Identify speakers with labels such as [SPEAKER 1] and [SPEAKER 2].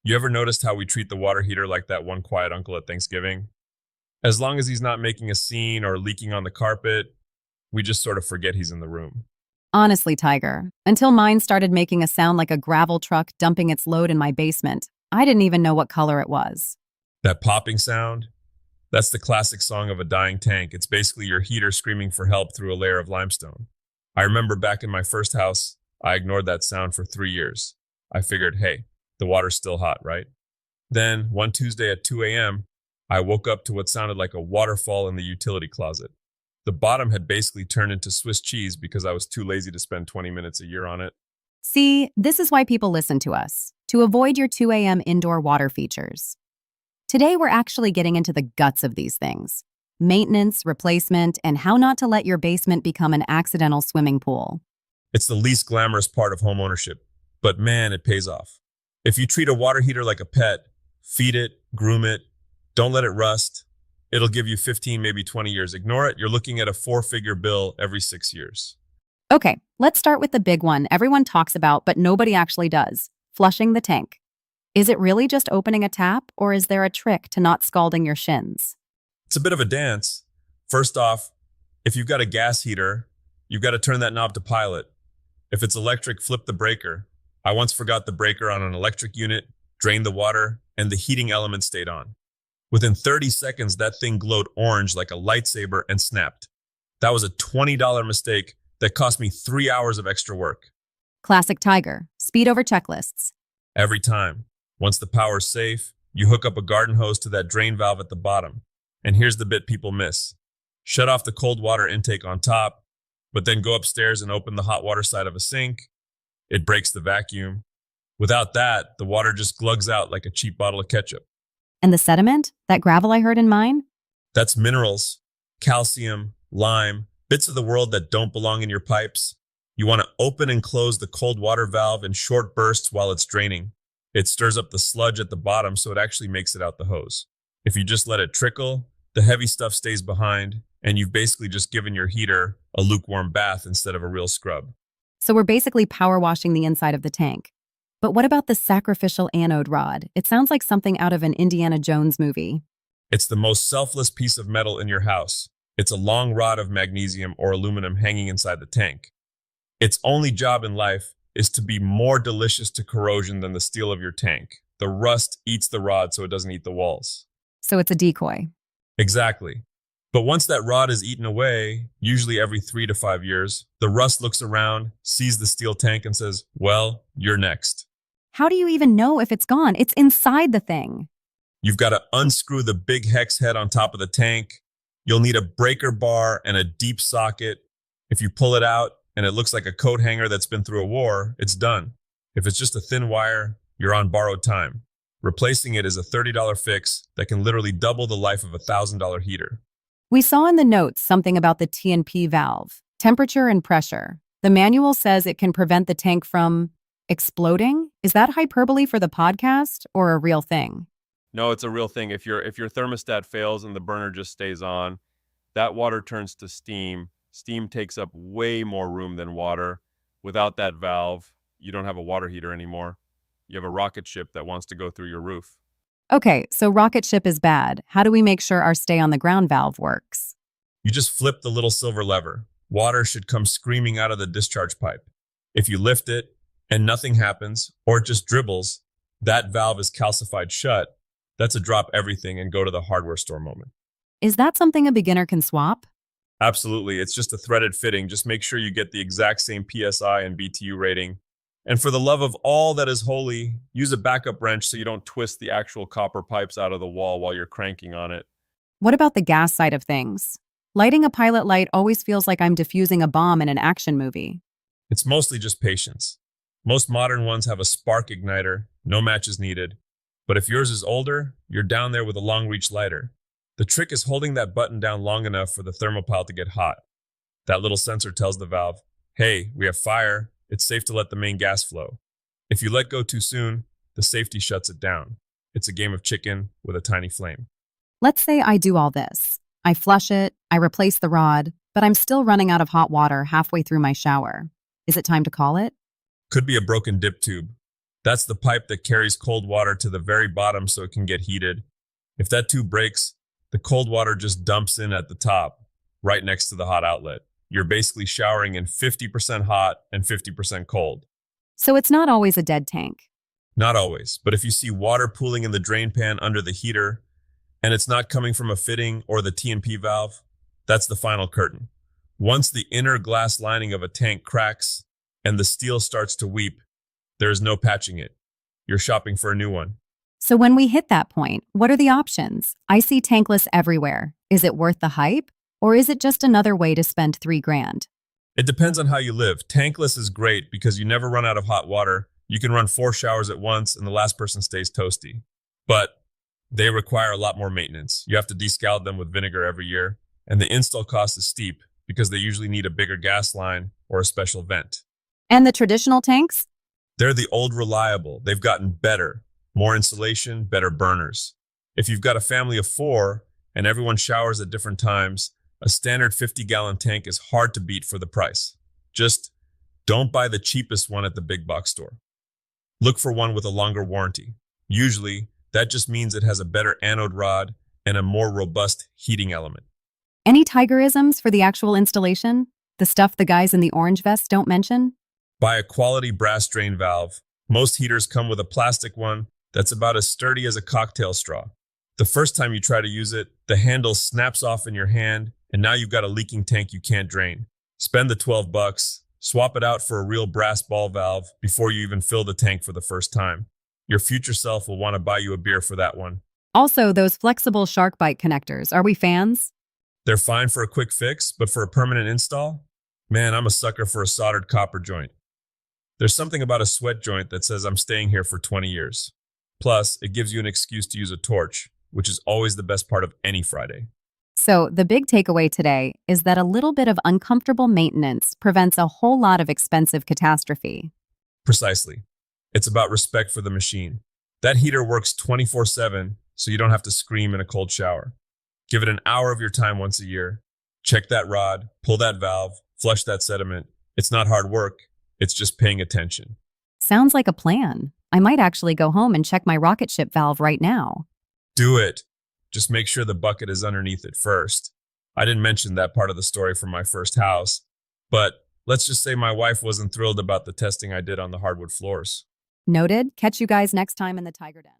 [SPEAKER 1] You ever noticed how we treat the water heater like that one quiet uncle at Thanksgiving? As long as he's not making a scene or leaking on the carpet, we just sort of forget he's in the room.
[SPEAKER 2] Honestly, Tiger, until mine started making a sound like a gravel truck dumping its load in my basement, I didn't even know what color it was.
[SPEAKER 1] That popping sound, that's the classic song of a dying tank. It's basically your heater screaming for help through a layer of limestone. I remember back in my first house, I ignored that sound for 3 years. I figured, hey, the water's still hot, right? Then, one Tuesday at 2 a.m., I woke up to what sounded like a waterfall in the utility closet. The bottom had basically turned into Swiss cheese because I was too lazy to spend 20 minutes a year on it.
[SPEAKER 2] See, this is why people listen to us, to avoid your 2 a.m. indoor water features. Today, we're actually getting into the guts of these things: maintenance, replacement, and how not to let your basement become an accidental swimming pool.
[SPEAKER 1] It's the least glamorous part of homeownership, but man, it pays off. If you treat a water heater like a pet, feed it, groom it, don't let it rust, it'll give you 15, maybe 20 years. Ignore it, you're looking at a four-figure bill every 6 years.
[SPEAKER 2] Okay, let's start with the big one everyone talks about, but nobody actually does: flushing the tank. Is it really just opening a tap, or is there a trick to not scalding your shins?
[SPEAKER 1] It's a bit of a dance. First off, if you've got a gas heater, you've got to turn that knob to pilot. If it's electric, flip the breaker. I once forgot the breaker on an electric unit, drained the water, and the heating element stayed on. Within 30 seconds, that thing glowed orange like a lightsaber and snapped. That was a $20 mistake that cost me 3 hours of extra work.
[SPEAKER 2] Classic Tiger, speed over checklists.
[SPEAKER 1] Every time. Once the power's safe, you hook up a garden hose to that drain valve at the bottom. And here's the bit people miss. Shut off the cold water intake on top, but then go upstairs and open the hot water side of a sink. It breaks the vacuum. Without that, the water just glugs out like a cheap bottle of ketchup.
[SPEAKER 2] And the sediment, that gravel I heard in mine?
[SPEAKER 1] That's minerals, calcium, lime, bits of the world that don't belong in your pipes. You want to open and close the cold water valve in short bursts while it's draining. It stirs up the sludge at the bottom so it actually makes it out the hose. If you just let it trickle, the heavy stuff stays behind, and you've basically just given your heater a lukewarm bath instead of a real scrub.
[SPEAKER 2] So we're basically power washing the inside of the tank. But what about the sacrificial anode rod? It sounds like something out of an Indiana Jones movie.
[SPEAKER 1] It's the most selfless piece of metal in your house. It's a long rod of magnesium or aluminum hanging inside the tank. Its only job in life is to be more delicious to corrosion than the steel of your tank. The rust eats the rod so it doesn't eat the walls.
[SPEAKER 2] So it's a decoy.
[SPEAKER 1] Exactly. But once that rod is eaten away, usually every 3 to 5 years, the rust looks around, sees the steel tank, and says, well, you're next.
[SPEAKER 2] How do you even know if it's gone? It's inside the thing.
[SPEAKER 1] You've got to unscrew the big hex head on top of the tank. You'll need a breaker bar and a deep socket. If you pull it out and it looks like a coat hanger that's been through a war, it's done. If it's just a thin wire, you're on borrowed time. Replacing it is a $30 fix that can literally double the life of a $1,000 heater.
[SPEAKER 2] We saw in the notes something about the T&P valve, temperature and pressure. The manual says it can prevent the tank from exploding. Is that hyperbole for the podcast or a real thing?
[SPEAKER 3] No, it's a real thing. If your thermostat fails and the burner just stays on, that water turns to steam. Steam takes up way more room than water. Without that valve, you don't have a water heater anymore. You have a rocket ship that wants to go through your roof.
[SPEAKER 2] Okay, so rocket ship is bad. How do we make sure our stay on the ground valve works?
[SPEAKER 1] You just flip the little silver lever. Water should come screaming out of the discharge pipe. If you lift it and nothing happens, or it just dribbles, that valve is calcified shut. That's a drop everything and go to the hardware store moment.
[SPEAKER 2] Is that something a beginner can swap?
[SPEAKER 1] Absolutely. It's just a threaded fitting. Just make sure you get the exact same PSI and BTU rating. And for the love of all that is holy, use a backup wrench so you don't twist the actual copper pipes out of the wall while you're cranking on it.
[SPEAKER 2] What about the gas side of things? Lighting a pilot light always feels like I'm defusing a bomb in an action movie.
[SPEAKER 1] It's mostly just patience. Most modern ones have a spark igniter, no matches needed. But if yours is older, you're down there with a long reach lighter. The trick is holding that button down long enough for the thermopile to get hot. That little sensor tells the valve, hey, we have fire. It's safe to let the main gas flow. If you let go too soon, the safety shuts it down. It's a game of chicken with a tiny flame.
[SPEAKER 2] Let's say I do all this. I flush it, I replace the rod, but I'm still running out of hot water halfway through my shower. Is it time to call it?
[SPEAKER 1] Could be a broken dip tube. That's the pipe that carries cold water to the very bottom so it can get heated. If that tube breaks, the cold water just dumps in at the top, right next to the hot outlet. You're basically showering in 50% hot and 50% cold.
[SPEAKER 2] So it's not always a dead tank.
[SPEAKER 1] Not always, but if you see water pooling in the drain pan under the heater and it's not coming from a fitting or the T&P valve, that's the final curtain. Once the inner glass lining of a tank cracks and the steel starts to weep, there is no patching it. You're shopping for a new one.
[SPEAKER 2] So when we hit that point, what are the options? I see tankless everywhere. Is it worth the hype? Or is it just another way to spend $3,000?
[SPEAKER 1] It depends on how you live. Tankless is great because you never run out of hot water. You can run 4 showers at once and the last person stays toasty. But they require a lot more maintenance. You have to descald them with vinegar every year, and the install cost is steep because they usually need a bigger gas line or a special vent.
[SPEAKER 2] And the traditional tanks?
[SPEAKER 1] They're the old reliable. They've gotten better. More insulation, better burners. If you've got a family of 4 and everyone showers at different times, a standard 50-gallon tank is hard to beat for the price. Just don't buy the cheapest one at the big box store. Look for one with a longer warranty. Usually, that just means it has a better anode rod and a more robust heating element.
[SPEAKER 2] Any Tigerisms for the actual installation? The stuff the guys in the orange vests don't mention?
[SPEAKER 1] Buy a quality brass drain valve. Most heaters come with a plastic one that's about as sturdy as a cocktail straw. The first time you try to use it, the handle snaps off in your hand, and now you've got a leaking tank you can't drain. Spend the $12, swap it out for a real brass ball valve before you even fill the tank for the first time. Your future self will want to buy you a beer for that one.
[SPEAKER 2] Also, those flexible shark bite connectors. Are we fans?
[SPEAKER 1] They're fine for a quick fix, but for a permanent install? Man, I'm a sucker for a soldered copper joint. There's something about a sweat joint that says I'm staying here for 20 years. Plus, it gives you an excuse to use a torch, which is always the best part of any Friday.
[SPEAKER 2] So, the big takeaway today is that a little bit of uncomfortable maintenance prevents a whole lot of expensive catastrophe.
[SPEAKER 1] Precisely. It's about respect for the machine. That heater works 24/7, so you don't have to scream in a cold shower. Give it an hour of your time once a year. Check that rod, pull that valve, flush that sediment. It's not hard work. It's just paying attention.
[SPEAKER 2] Sounds like a plan. I might actually go home and check my rocket ship valve right now.
[SPEAKER 1] Do it. Just make sure the bucket is underneath it first. I didn't mention that part of the story from my first house, but let's just say my wife wasn't thrilled about the testing I did on the hardwood floors.
[SPEAKER 2] Noted. Catch you guys next time in the Tiger Den.